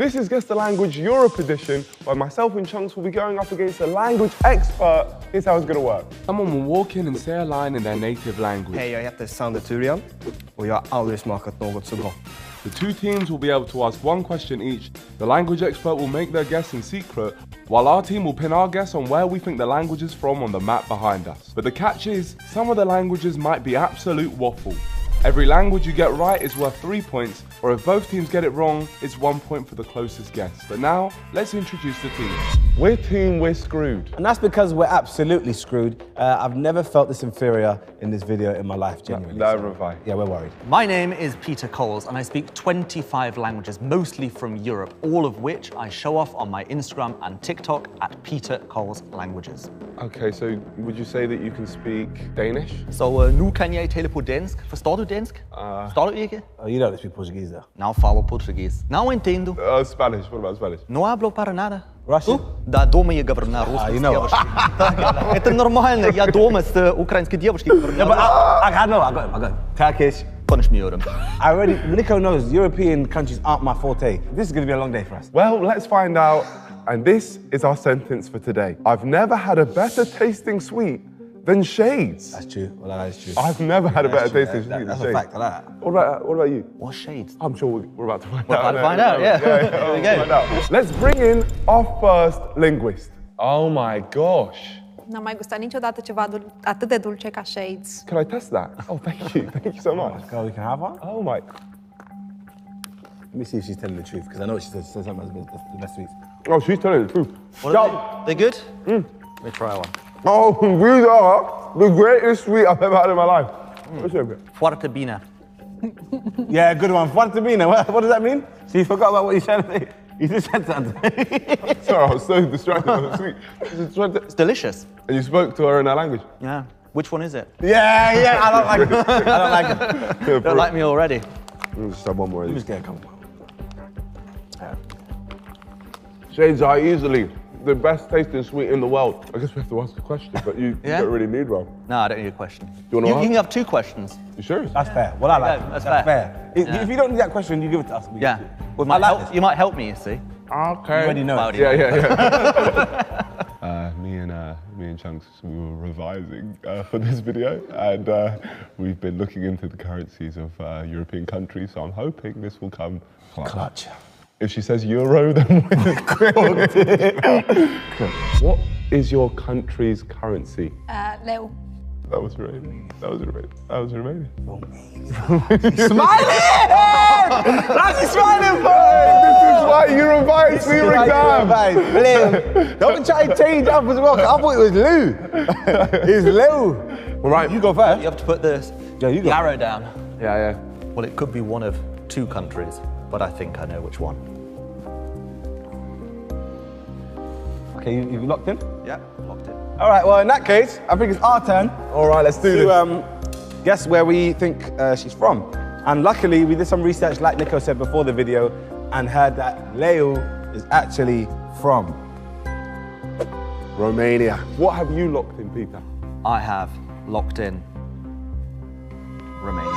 This is Guess the Language Europe edition, where myself and Chunks will be going up against a language expert. Here's how it's gonna work. Someone will walk in and say a line in their native language. Hej, jag heter Sander Turian och jag har aldrig smakat något så gott. The two teams will be able to ask one question each. The language expert will make their guess in secret, while our team will pin our guess on where we think the language is from on the map behind us. But the catch is, some of the languages might be absolute waffle. Every language you get right is worth 3 points, or if both teams get it wrong, it's 1 point for the closest guess. But now, let's introduce the teams. We're team We're Screwed. And that's because we're absolutely screwed. I've never felt this inferior in this video in my life, genuinely. Yeah, we're worried. My name is Peter Coles and I speak 25 languages, mostly from Europe, all of which I show off on my Instagram and TikTok at Peter Coles Languages. Okay, so would you say that you can speak Danish? Så nu kan jeg tale på dansk. Forstår du dansk? Forstår du ikke? Oh, you don't speak Portuguese, though. Não falo português. Não entendo. Spanish, what about Spanish? Não hablo para nada. Russian? Да, дома я говорю на русском с девушкой. Это нормально, я дома с украинской девушкой говорю на русском. I know, I got him. Turkish. Konuşmuyorum. Nico knows European countries aren't my forte. This is going to be a long day for us. Well, let's find out. And this is our sentence for today. I've never had a better tasting sweet than Shades. That's true. Well, that is true. I've never had a better tasting sweet than That's Shades. a fact, I like that. What about you? What shades? I'm sure we're about to find We're out. about to find out, yeah. There we go. Find out. Let's bring in our first linguist. Oh my gosh. N-am mai gustat niciodată ceva atât de dulce ca Shades. Can I test that? Oh, thank you. Thank you so much. Girl, we can have one? Oh my. Let me see if she's telling the truth, because I know she says something that's the best sweets. Oh, she's telling the truth. They good? Let me try one. Oh, these are the greatest sweet I've ever had in my life. What's your favorite? Foarte bine. Yeah, good one. Fuertemina. What does that mean? So you forgot about what you said? You just said something. Sorry, I was so distracted by the sweet. It's delicious. And you spoke to her in her language? Yeah. Which one is it? Yeah, I don't like it. I don't like it. Don't like me already. Just have one more. Let me just get a couple. Shades are easily the best tasting sweet in the world. I guess we have to ask a question, but you don't really need one. No, I don't need a question. You can have 2 questions. You sure? That's fair. Well, I like Yeah, it. that's fair. If you don't need that question, you give it to us. Yeah. Well, you might help me, you see. Okay. You already know. Yeah. Me and Chunks, we were revising for this video, and we've been looking into the currencies of European countries, so I'm hoping this will come clutch. If she says euro, then we're What is your country's currency? Leu. That was Romanian. That was Romanian. Smiling! That's smiling, boy! This is why you revise for your exam. Don't try to change up as well. I thought it was Lou. It's Lou. All right, You go first. You have to put the arrow down. Yeah. Well, it could be one of 2 countries, but I think I know which one. Okay, you locked in? Yeah, locked in. All right, well, in that case, I think it's our turn. All right, let's do this. To guess where we think she's from. And luckily, we did some research, like Nico said before the video, and heard that Leu is actually from Romania. What have you locked in, Peter? I have locked in Romania.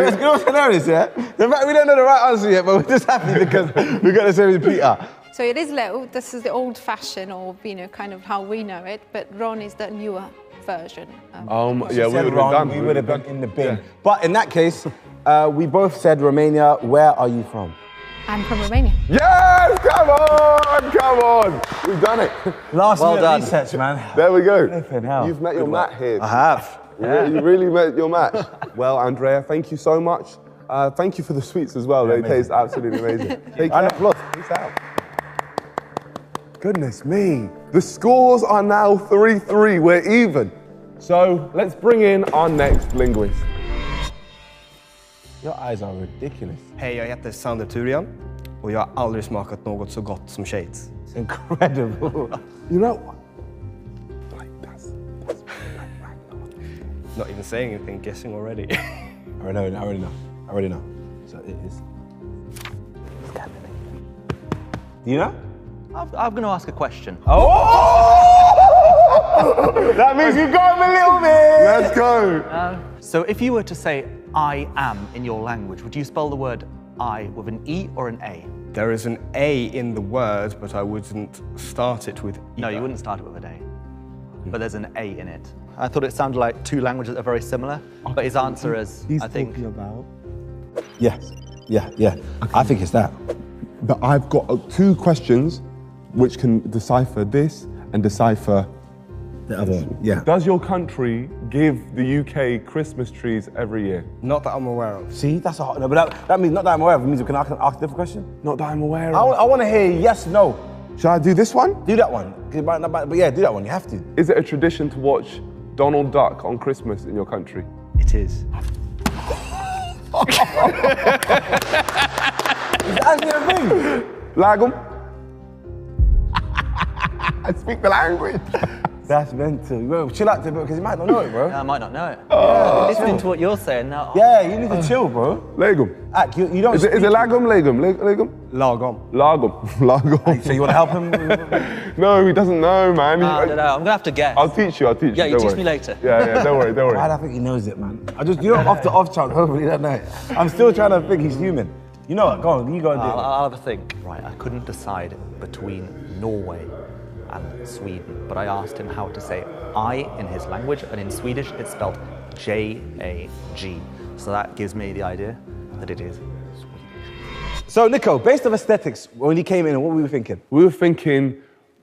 It's good hilarious, yeah? The fact we don't know the right answer yet, but we're just happy because we got the same with Peter. So it is Leu. This is the old fashioned, or kind of how we know it. But Ron is the newer version. Yeah, we would have done. We would have been in the bin. Yeah. But in that case, we both said Romania. Where are you from? I'm from Romania. Yes, come on. We've done it. Last Well minute done. research, man. There we go. Flipping hell. You've met your mat here. I have. You really met your match. Well, Andrea, thank you so much. Thank you for the sweets as well. They taste absolutely amazing. Take care. Peace out. Goodness me. The scores are now 3-3. We're even. So let's bring in our next linguist. Your eyes are ridiculous. Hej, jag heter Sander Turian och jag har aldrig smakat något så gott som Shades. It's incredible. You know what? That's Not even saying anything, guessing already. I already know. So it is. Do you know? I'm going to ask a question. Oh! That means you got him a little bit. Let's go. So if you were to say I am in your language, would you spell the word I with an E or an A? There is an A in the word, but I wouldn't start it with No, you wouldn't start it with an A. But there's an A in it. I thought it sounded like two languages that are very similar, but his answer is, I think... about. Yeah, yeah. I think it's that. But I've got 2 questions which can decipher this and decipher The other one, yeah. Does your country give the UK Christmas trees every year? Not that I'm aware of. See, that's a hard, no, but that means not that I'm aware of. It means we can ask a different question. Not that I'm aware I of. want to hear yes, no. Should I do this one? Do that one. 'Cause it might not, but yeah, do that one. You have to. Is it a tradition to watch Donald Duck on Christmas in your country? It is. It's actually a thing. Lagom? I speak the language. That's mental. Bro, chill out, because you might not know it, bro. I might not know it. Yeah, Listening to what you're saying now. Yeah, you need to chill, bro. Lagom. Ak, you don't. Is it lagom? Lagom? Lagom? Lagom. Lagom. Lagom. So you want to help him? No, he doesn't know, man. I don't know. I'm gonna have to guess. I'll teach you. Yeah, you don't teach worry. me later. Yeah, don't worry, don't Why do worry. I think he knows it, man? I just, off the off chance, hopefully he don't know it. I'm still trying to think he's human. You know what? Go on, you go and do it. I'll have a think. Right, I couldn't decide between Norway and Sweden, but I asked him how to say I in his language, and in Swedish it's spelled J-A-G. So that gives me the idea that it is Swedish. So, Nico, based on aesthetics, when he came in, what were we thinking? We were thinking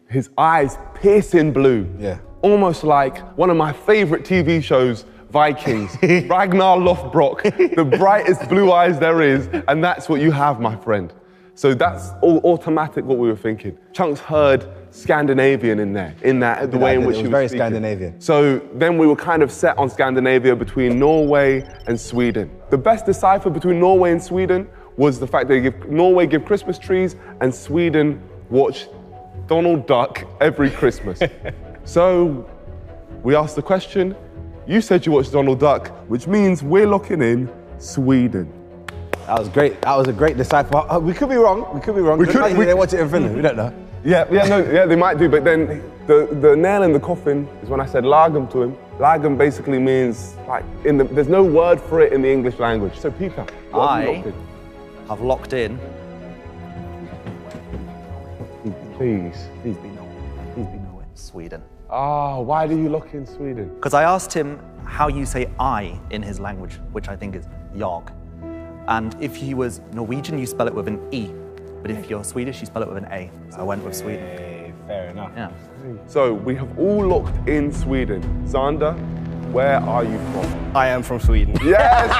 his eyes piercing blue. Yeah. Almost like one of my favorite TV shows, Vikings. Ragnar Lothbrok, the brightest blue eyes there is, and that's what you have, my friend. So that's all automatic what we were thinking. Chunks heard Scandinavian in there, the way in which it he was very speaking. Scandinavian. So then we were kind of set on Scandinavia between Norway and Sweden. The best decipher between Norway and Sweden was the fact that Norway give Christmas trees and Sweden watch Donald Duck every Christmas. So we asked the question, you said you watched Donald Duck, which means we're locking in Sweden. That was great. That was a great decipher. We could be wrong. We could be wrong. They watch it in Finland. We don't know. Yeah, they might do, but then the nail in the coffin is when I said lagom to him. Lagom basically means, like, there's no word for it in the English language. So Peter, what have you locked in? I've locked in. Please. Please be Norway. Sweden. Ah, why do you lock in Sweden? Because I asked him how you say I in his language, which I think is jag. And if he was Norwegian, you spell it with an E. But if you're Swedish, you spell it with an A. So I went with Sweden. Hey, fair enough. Yeah. So we have all locked in Sweden. Xander, where are you from? I am from Sweden. Yes,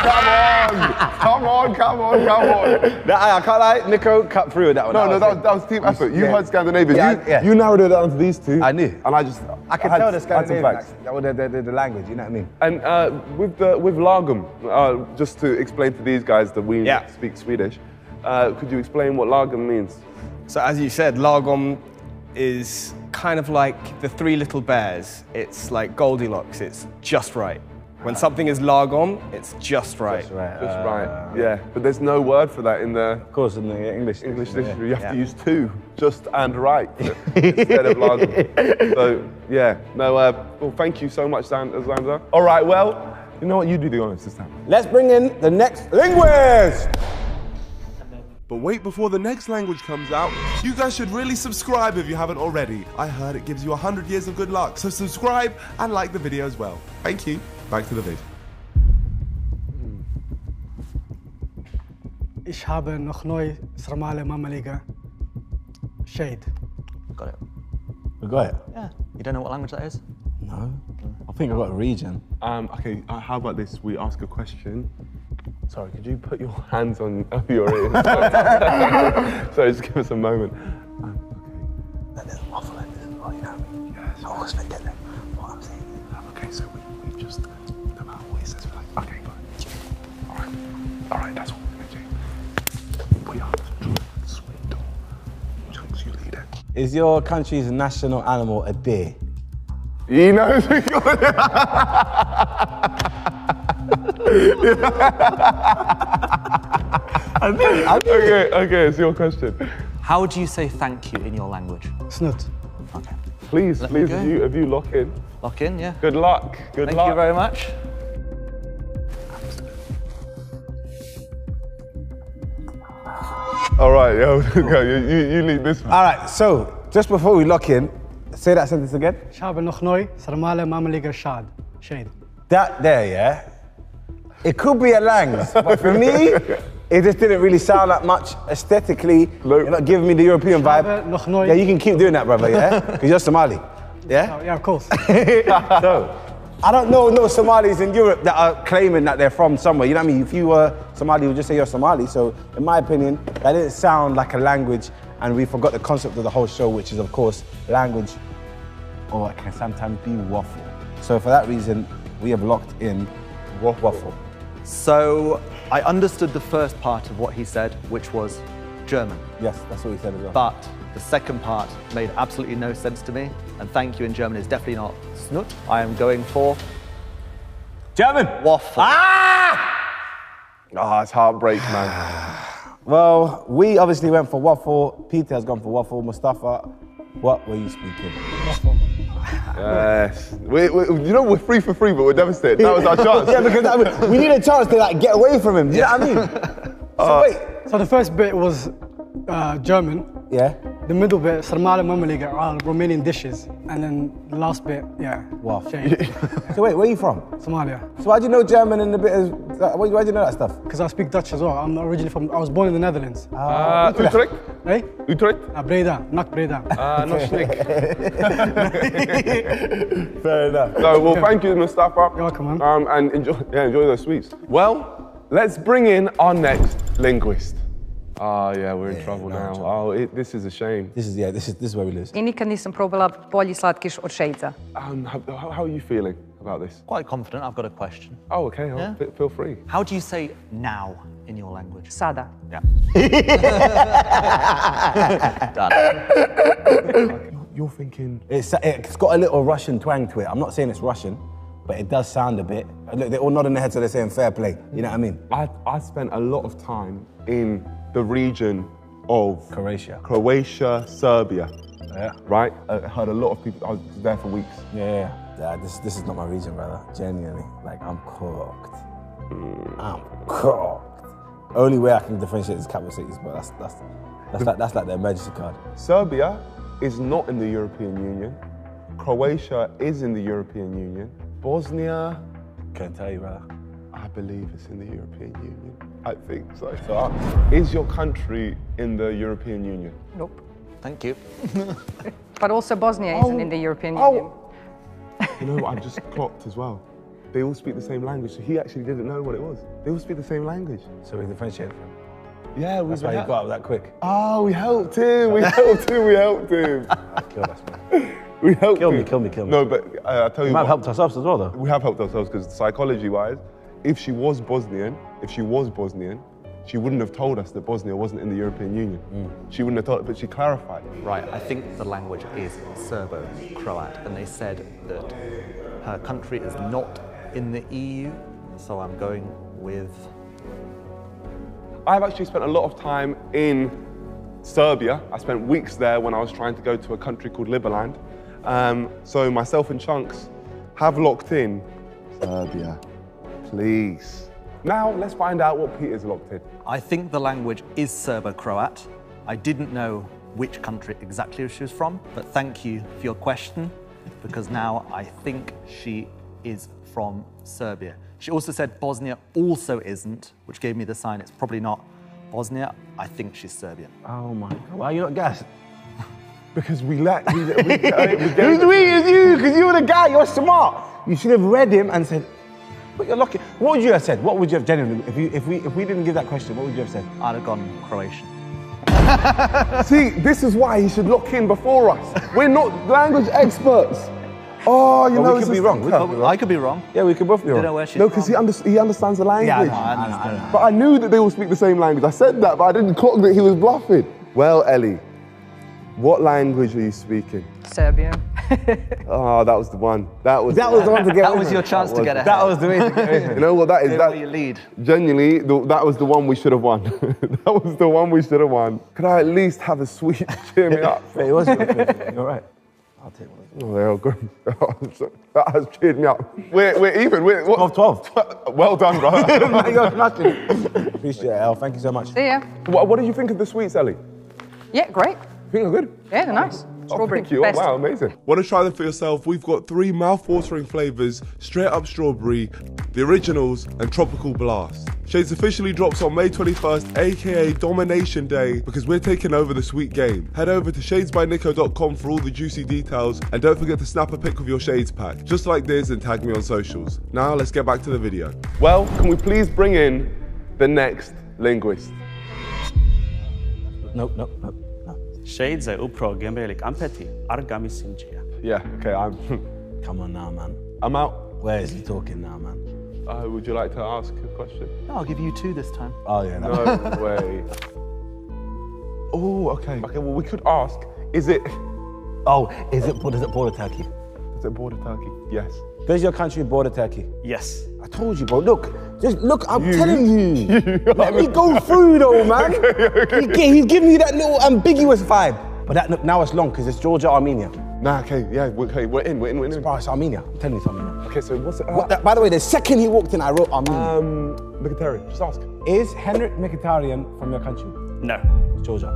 come on! Come on! I can't lie, Nico cut through with that one. No, that was team effort. You Yeah. heard Scandinavian. Yeah. You narrowed it down to these two. I knew. And I can had- tell the had some Scandinavian facts. accent, the language, you know what I mean? And with lagom, just to explain to these guys that we speak Swedish, could you explain what lagom means? So as you said, lagom is kind of like the Three Little Bears. It's like Goldilocks, it's just right. When something is lagom, it's just right. Just right. Just right, yeah. But there's no word for that in the Of course, in the English dictionary. You have to use two, just and right, instead of lagom. So, yeah, no, well, thank you so much, Xander. All right, well, you know what, you do the honors this time. Let's bring in the next linguist. But wait, before the next language comes out, you guys should really subscribe if you haven't already. I heard it gives you 100 years of good luck, so subscribe and like the video as well. Thank you. Back to the video. Ich habe noch neu Sramale Mamaliga Shade. Got it. We got it. Yeah. You don't know what language that is? No. I think I got a region. Okay, how about this? We ask a question. Sorry, could you put your hands on your ears? Sorry, just give us a moment. That is awful, that is, oh, you know what I mean? Yes. I always forget that. What I'm saying. Okay, so we just, no matter what he says, we're like, okay, but, all right, that's what we're gonna do. We are the sweet door. Chunks, you lead it. Is your country's national animal a deer? He knows we Okay, it's your question. How do you say thank you in your language? Snoot. Okay. Please, Let me go. if you lock in. Lock in, yeah. Good luck. Good Thank luck. you very much. All right, yo, you lead this one. All right, so just before we lock in, say that sentence again. شعب النخنوي سرمالة مملكة شاد شهيد. That there, yeah. It could be a Langs, but for me, it just didn't really sound like much aesthetically. You're not giving me the European vibe. Yeah, you can keep doing that, brother, yeah? Because you're Somali. Yeah? Yeah, of course. So, I don't know no Somalis in Europe that are claiming that they're from somewhere. You know what I mean? If you were Somali, you would just say you're Somali. So, in my opinion, that didn't sound like a language, and we forgot the concept of the whole show, which is, of course, language, or it can sometimes be waffle. So, for that reason, we have locked in waffle. So I understood the first part of what he said, which was German. Yes, that's what he said as well. But the second part made absolutely no sense to me. And thank you in German is definitely not Snut. I am going for German. waffle. Ah, it's heartbreak, man. Well, we obviously went for waffle. Peter has gone for waffle. Mustafa, what were you speaking? Yes. You know, we're free for free, but we're devastated. That was our chance. Yeah, because we need a chance to like get away from him. Do you know what I mean? So wait. So the first bit was German. Yeah. The middle bit, Sarmale Mamaliga, are Romanian dishes. And then the last bit, yeah. Waffle. Shade. So wait, where are you from? Somalia. So why do you know German and a bit of, why do you know that stuff? Because I speak Dutch as well. I'm originally from, I was born in the Netherlands. Utrecht? Hey? Utrecht? Breda, not Breda. No schnick. Fair enough. No, well, thank you, Mustafa. You're welcome, man. And enjoy those sweets. Well, let's bring in our next linguist. Ah, yeah, we're in trouble now. Oh, this is a shame. This is where we lose. I nikad nisam probala bolji slatkiš od šejca. How are you feeling about this? Quite confident. I've got a question. Oh, okay, feel free. How do you say now in your language? Sada. Yeah. Done. You're thinking... It's got a little Russian twang to it. I'm not saying it's Russian, but it does sound a bit. Look, they're all nodding their heads, so they're saying fair play. You know what I mean? I spent a lot of time in the region of Croatia, Serbia. Yeah. Right? I heard a lot of people. I was there for weeks. Yeah. This is not my region, brother. Genuinely, like I'm cooked. I'm cooked. Only way I can differentiate is capital cities, but that's like the emergency card. Serbia is not in the European Union. Croatia is in the European Union. Bosnia, can't tell you, brother. I believe it's in the European Union. I think so. Is your country in the European Union? Nope. Thank you. But also Bosnia isn't in the European Union. You know what I just clocked as well? They all speak the same language, so he actually didn't know what it was. They all speak the same language. So we differentiated from him. Yeah, that's why you got up that quick. Oh, we helped him. We helped him. Kill us, man. We helped him. Kill me. No, but I tell you we might have helped ourselves as well, though. We have helped ourselves because psychology-wise, if she was Bosnian, she wouldn't have told us that Bosnia wasn't in the European Union. She wouldn't have told, but she clarified. Right, I think the language is Serbo-Croat, and they said that her country is not in the EU, so I'm going with... I've actually spent a lot of time in Serbia. I spent weeks there when I was trying to go to a country called Liberland. So myself and Chunks have locked in Serbia, please. Now let's find out what Peter's locked in. I think the language is Serbo-Croat. I didn't know which country exactly she was from, but thank you for your question, because now I think she is from Serbia. She also said Bosnia also isn't, which gave me the sign it's probably not Bosnia. I think she's Serbian. Oh my God, why are you not gassed? Because we let... Who's we? It's you, because you were the guy, you're smart. You should have read him and said, but you're lucky. What would you have said? What would you have genuinely, if we didn't give that question, what would you have said? I'd have gone Croatian. See, this is why he should lock in before us. We're not language experts. Oh, you know, we could be wrong. I could be wrong. Yeah, we could both be wrong. Know where she's no, because he understands the language. Yeah, I know. But I knew that they all speak the same language. I said that, but I didn't clock that he was bluffing. Well, Ellie, what language are you speaking? Serbian. Oh, that was the one. That was the one to get That was your chance to get ahead. That was the way to get ahead. You know what that is? That you lead. Genuinely, that was the one we should have won. That was the one we should have won. Could I at least have a sweet cheer me up? It was your You're right. I'll take one. Oh, they're all good. That has cheered me up. We're even. We're 12-12. Well done, bro. You're smashing. Appreciate it, El. Thank you so much. See ya. What did you think of the sweets, Ellie? Yeah, great. Think they're good? Yeah, they're nice. Strawberry. Thank you. Best. Oh, wow, amazing. Want to try them for yourself? We've got 3 mouth-watering flavours, straight up strawberry, the originals, and tropical blast. Shades officially drops on May 21st, aka Domination Day, because we're taking over the sweet game. Head over to shadesbynico.com for all the juicy details, and don't forget to snap a pic of your Shades pack, just like this, and tag me on socials. Now let's get back to the video. Well, can we please bring in the next linguist? Nope. Shades upro gembelik ampeti argami sinjia. Yeah, okay, I'm Come on now, man. I'm out. Where is he talking now, man? Would you like to ask a question? I'll give you 2 this time. Oh, yeah. No way. Oh, okay. Okay, well, we could ask, is it Does it border Turkey? border Turkey? Yes. Does your country border Turkey? Yes. I told you, bro. Look, I'm telling you. Let me go through, though, man. Okay. He's giving you that little ambiguous vibe. But now it's long, because it's Georgia, Armenia. Nah, okay, yeah, okay, we're in. Bro, it's Armenia. I'm telling you, it's Armenia. Okay, so what's it? By the way, the second he walked in, I wrote Armenia. Mkhitaryan, just ask. Is Henrik Mkhitaryan from your country? No. It's Georgia.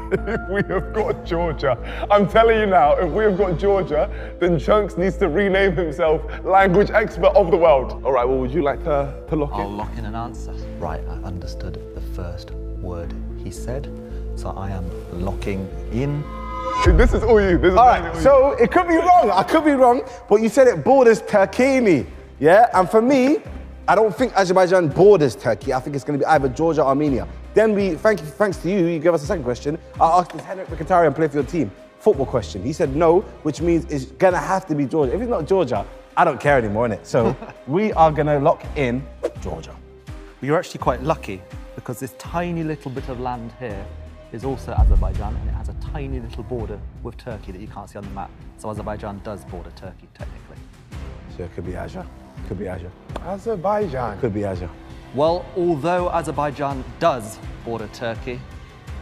If we have got Georgia, I'm telling you now, if we have got Georgia, then Chunks needs to rename himself language expert of the world. All right, well, would you like to lock in? I'll lock in an answer. Right, I understood the first word he said, so I am locking in. This is all you. This is All right, so it could be wrong. I could be wrong, but you said it borders Turkey, yeah? And for me, I don't think Azerbaijan borders Turkey. I think it's going to be either Georgia or Armenia. Then thanks to you gave us a second question. I asked, does Henrik Mkhitaryan play for your team? Football question. He said no, which means it's going to have to be Georgia. If it's not Georgia, I don't care anymore, innit? So we are going to lock in Georgia. You're actually quite lucky because this tiny little bit of land here is also Azerbaijan, and it has a tiny little border with Turkey that you can't see on the map. So Azerbaijan does border Turkey, technically. So it could be Asia. Could be Asia. Azerbaijan. Could be Asia. Well, although Azerbaijan does border Turkey,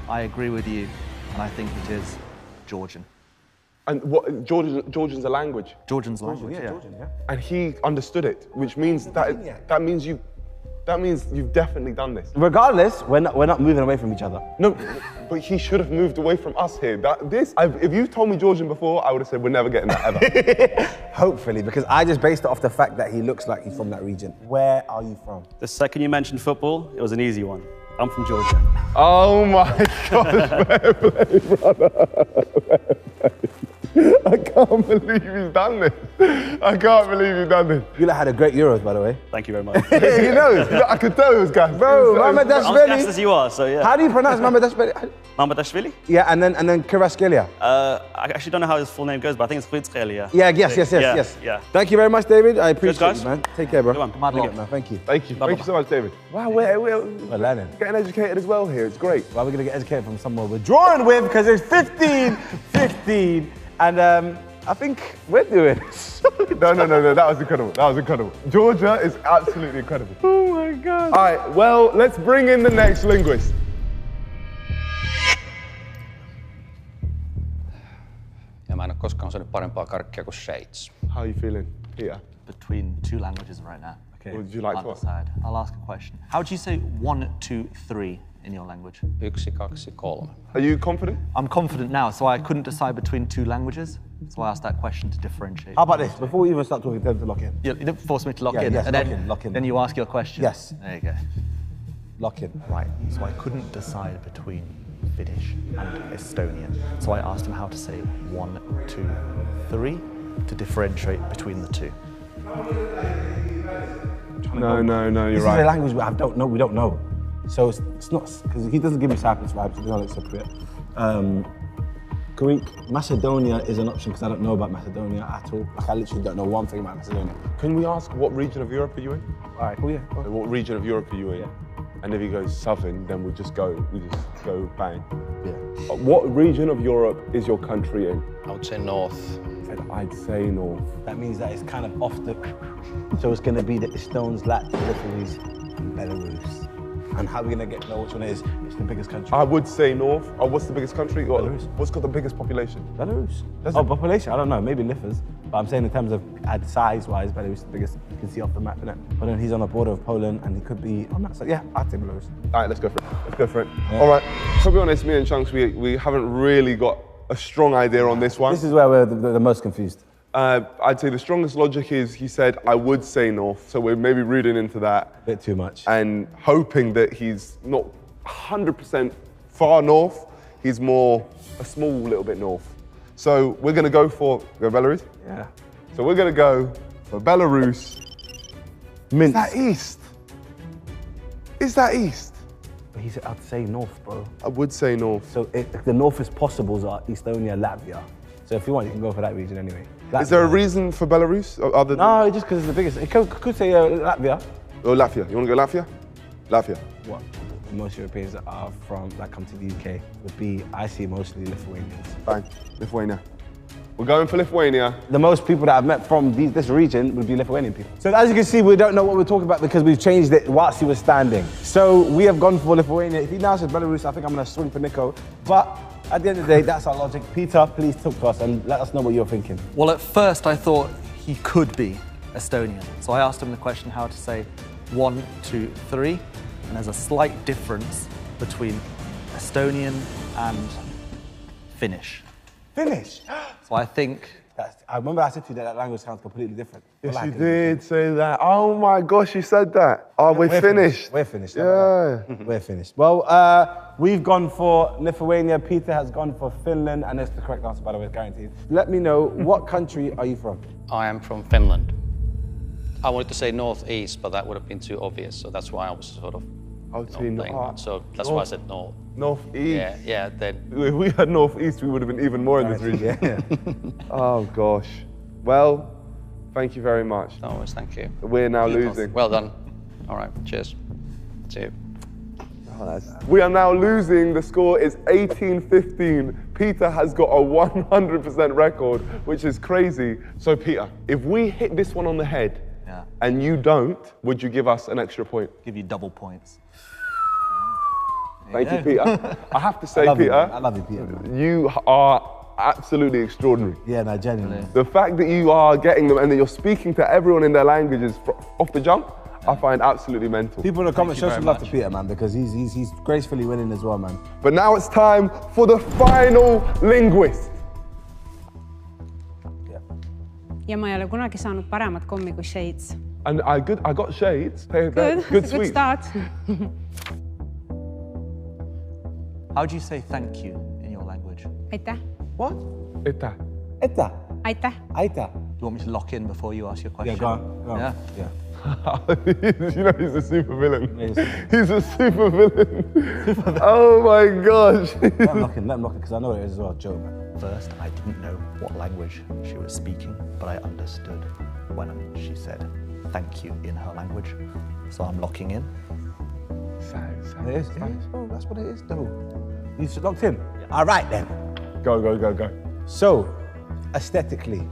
I agree with you, and I think it is Georgian. And what, Georgian's a language? Georgian's language, yeah. Georgian, yeah. And he understood it, which means that means you've definitely done this. Regardless, we're not moving away from each other. No, but he should have moved away from us here. If you told me Georgian before, I would have said we're never getting that ever. Hopefully, because I just based it off the fact that he looks like he's from that region. Where are you from? The second you mentioned football, it was an easy one. I'm from Georgia. Oh my gosh, fair play, brother. I can't believe he's done this. I can't believe he's done this. You had a great Euros, by the way. Thank you very much. He knows. I could tell he was gassed. Bro, I'm as gassed Mamardashvili. as you are, so yeah. How do you pronounce Mamardashvili? Mamardashvili? Yeah, and then Kvaratskhelia. I actually don't know how his full name goes, but I think it's Kvaratskhelia. Yeah, yes. Yeah. Thank you very much, David. I appreciate guys. you, man. Take care, bro. Good one. Mad luck. Man, thank you. Thank you. Thank you so much, David. Wow, we're We're learning. getting educated as well here. It's great. Well, we're going to get educated from somewhere we're drawing with because it's 15-15. And I think we're doing it. No. That was incredible. Georgia is absolutely incredible. Oh, my God. All right, well, let's bring in the next linguist. Ja mä en ole koskaan syönyt parempaa karkkia kuin Shades. How are you feeling, Peter? Between 2 languages right now. Okay. Would you like to ask? Decide. I'll ask a question. How do you say 1, 2, 3 in your language? 1, 2, 3. Are you confident? I'm confident now, so I couldn't decide between 2 languages, so I asked that question to differentiate. How about this? Before we even start talking, tell them to lock in. You didn't force me to lock Yeah, in, yes, and lock in. then you ask your question. Yes. There you go. Lock in. Right, so I couldn't decide between Finnish and Estonian, so I asked him how to say 1, 2, 3 to differentiate between the 2. No, you're This is a right. language we don't know. So it's not, because he doesn't give me Cyprus vibes, he's not like Cypriot. Greek, Macedonia is an option because I don't know about Macedonia at all. Like, I literally don't know one thing about Macedonia. Can we ask what region of Europe are you in? All right, cool, yeah. So what region of Europe are you in? Yeah. And if he goes southern, then we just go bang. Yeah. What region of Europe is your country in? I would say North. I'd say north. That means that it's kind of off the, so it's going to be the Estones, Latvians, Lithuanians, and Belarus. And how are we going to know which one it is? It's the biggest country. I would say North. Oh, what's the biggest country? Belarus. What's got the biggest population? Belarus. Population? I don't know. Maybe Liffers. But I'm saying in terms of size-wise, Belarus is the biggest. You can see off the map, innit? But then he's on the border of Poland, and he could be on that side. Yeah, I'd say Belarus. All right, let's go for it. Let's go for it. Yeah. All right. To be honest, me and Chunks, we haven't really got a strong idea on this one. This is where we're the most confused. I'd say the strongest logic is he said, I would say North, so we're maybe reading into that. A bit too much. And hoping that he's not 100% far north, he's more a small little bit north. So we're going to go for Belarus? Yeah. So we're going to go for Belarus. Minsk. Is that east? Is that east? He said, I'd say North, bro. I would say North. So the Northest possibles are Estonia, Latvia. So if you want, you can go for that region anyway. Latvia. Is there a reason for Belarus? Other than no, just because it's the biggest. It could say Latvia. Oh, Latvia. You want to go Latvia? Latvia. What? Most Europeans that are that come to the UK would be, I see mostly Lithuanians. Fine. Lithuania. We're going for Lithuania. The most people that I've met from this region would be Lithuanian people. So as you can see, we don't know what we're talking about because we've changed it whilst he was standing. So we have gone for Lithuania. If he now says Belarus, I think I'm going to swing for Nico. But at the end of the day, that's our logic. Peter, please talk to us and let us know what you're thinking. Well, at first I thought he could be Estonian. So I asked him the question how to say 1, 2, 3. And there's a slight difference between Estonian and Finnish. Finnish? So I think... I remember I said to you that language sounds completely different. Yes, you did say that. Oh my gosh, you said that. Oh, we're finished. We're finished. Yeah. We're finished. Well, we've gone for Lithuania. Peter has gone for Finland, and that's the correct answer, by the way, guaranteed. Let me know, what country are you from? I am from Finland. I wanted to say northeast, but that would have been too obvious, so that's why I was sort of playing that. So that's why I said north. Northeast. Yeah. Then if we had northeast, we would have been even more in this region. Yeah. Oh gosh. Well, thank you very much. No worries, thank you. We're now losing. Well done. All right, cheers. See you. We are now losing. The score is 18-15. Peter has got a 100% record, which is crazy. So Peter, if we hit this one on the head, and you don't, would you give us an extra point? Give you double points. Thank you, Peter. I have to say, Peter, I love you, Peter. You are absolutely extraordinary. Yeah, no, genuinely. The fact that you are getting them and that you're speaking to everyone in their languages off the jump, I find absolutely mental. People in the comments show some love to Peter, man, because he's gracefully winning as well, man. But now it's time for the final linguist. Ja ma ei ole kunagi saanud paremat kommi kui Shades. And I got Shades. Good, good good start. How do you say thank you in your language? Aitäh. What? Aitäh. Aitäh. Aitäh. Aitäh. Do you want me to lock in before you ask your question? Yeah, go on. Yeah? Yeah. You know he's a super villain. He's a super villain. Oh my gosh. Let him lock in, because I know it is as well, Joe, man. First, I didn't know what language she was speaking, but I understood when she said thank you in her language. So I'm locking in. It is, bro. That's what it is, though. You locked in? Yeah. All right, then. Go. So, aesthetically,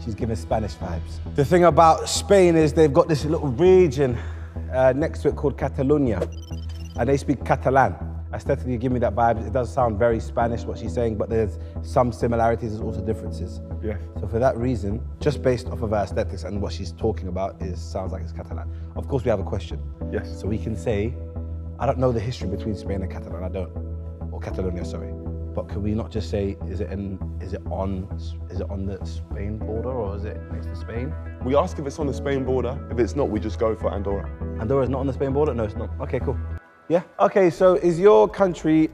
she's giving Spanish vibes. The thing about Spain is they've got this little region next to it called Catalonia, and they speak Catalan. Aesthetically, give me that vibe. It does sound very Spanish, what she's saying, but there's some similarities, there's also differences. Yeah. So for that reason, just based off of her aesthetics and what she's talking about, sounds like it's Catalan. Of course, we have a question. Yes. So we can say, I don't know the history between Spain and Catalan, I don't, or Catalonia, sorry. But could we not just say, is it on the Spain border or is it next to Spain? We ask if it's on the Spain border. If it's not, we just go for Andorra. Andorra's not on the Spain border? No, it's not. Okay, cool. Yeah. Okay, so is your country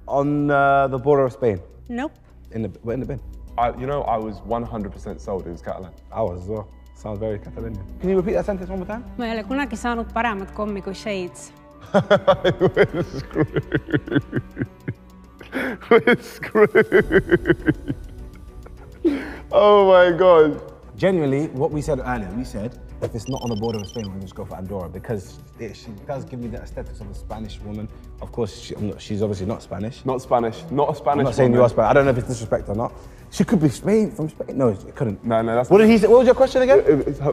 on the border of Spain? Nope. We're in the bin. I was 100% sold it was Catalan. I was as well. Sounds very Catalonian. Can you repeat that sentence one more time? Ma ei ole kunagi saanud paremat kommi kui Shades. We're screwed. We're screwed. Oh my God. Genuinely, what we said earlier, we said if it's not on the border of Spain, we're gonna just go for Andorra because she does give me the aesthetics of a Spanish woman. Of course, she's obviously not Spanish. Not Spanish. Not a Spanish. I'm not saying woman. you are Spanish. I don't know if it's disrespect or not. She could be from Spain. No, it couldn't. No, that's. What did he say? What was your question again?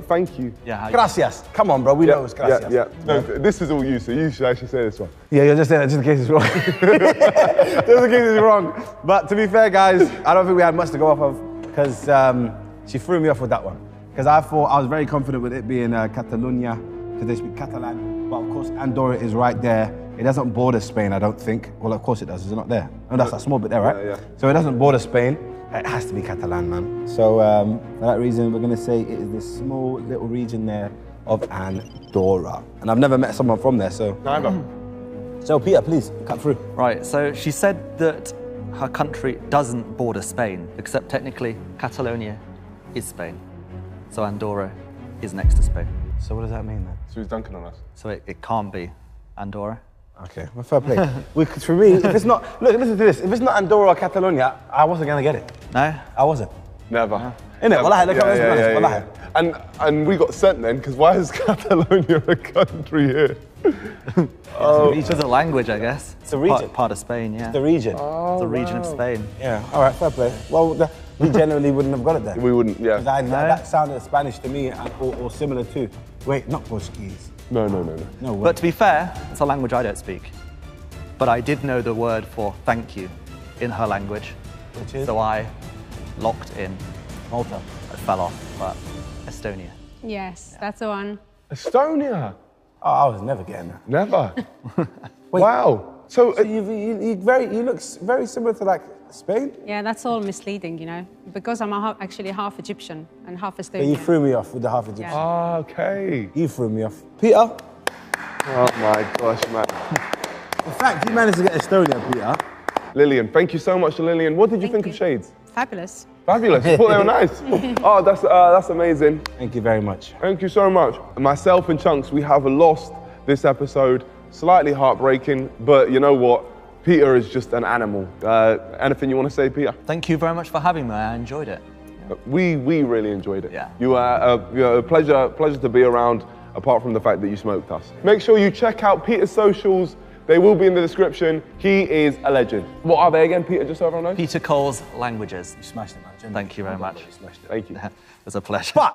Thank you. Yeah. Gracias. Come on, bro. We know it's gracias. Yeah. No, this is all you, so you should actually say this one. Yeah, you're just saying that just in case it's wrong. Just in case it's wrong. But to be fair, guys, I don't think we had much to go off of because she threw me off with that one. Because I thought I was very confident with it being Catalonia because they speak Catalan. But of course, Andorra is right there. It doesn't border Spain, I don't think. Well, of course it does. Is it not there? Oh, that's that small bit there, right? Yeah. So it doesn't border Spain. It has to be Catalan, man. So for that reason, we're gonna say it is this small little region there of Andorra. And I've never met someone from there, so. Neither. So Peter, please, cut through. Right, so she said that her country doesn't border Spain, except technically Catalonia is Spain. So Andorra is next to Spain. So what does that mean then? So he's dunking on us. So it can't be Andorra. Okay, well, fair play. For me, if it's not, look, listen to this. If it's not Andorra or Catalonia, I wasn't gonna get it. No? I wasn't. Never. Innit? Wallahi, look at this. And we got sent then, because why is Catalonia a country here? It's a language, I guess. It's a region. Part of Spain, yeah. The region. It's a region of Spain. Yeah, all right, fair play. Well, we generally wouldn't have got it there. We wouldn't, yeah. Because that sounded Spanish to me, or similar to. Wait, not Portuguese. No. No way. But to be fair, it's a language I don't speak. But I did know the word for thank you in her language. Which is? So I locked in. Malta. It fell off, but Estonia. Yes, that's the one. Estonia. Oh, I was never getting that. Never. Wow. So you look very similar to like Spain. Yeah, that's all misleading, you know, because I'm actually half Egyptian and half Yeah, Estonian. you threw me off with the half Egyptian. Ah, okay. You threw me off. Peter. Oh my gosh, man. In fact, you managed to get Estonia, Peter. Lillian, thank you so much to Lillian. What did you think of Shades? Fabulous. Fabulous. You thought they were nice. Oh, that's amazing. Thank you very much. Thank you so much. Myself and Chunks, we have lost this episode. Slightly heartbreaking, but you know what? Peter is just an animal. Anything you want to say, Peter? Thank you very much for having me. I enjoyed it. We really enjoyed it. Yeah. You are a pleasure to be around, apart from the fact that you smoked us. Make sure you check out Peter's socials. They will be in the description. He is a legend. What are they again, Peter, just so everyone knows? Peter Cole's Languages. You smashed it, man. Thank you very much. Thank you. It was a pleasure. But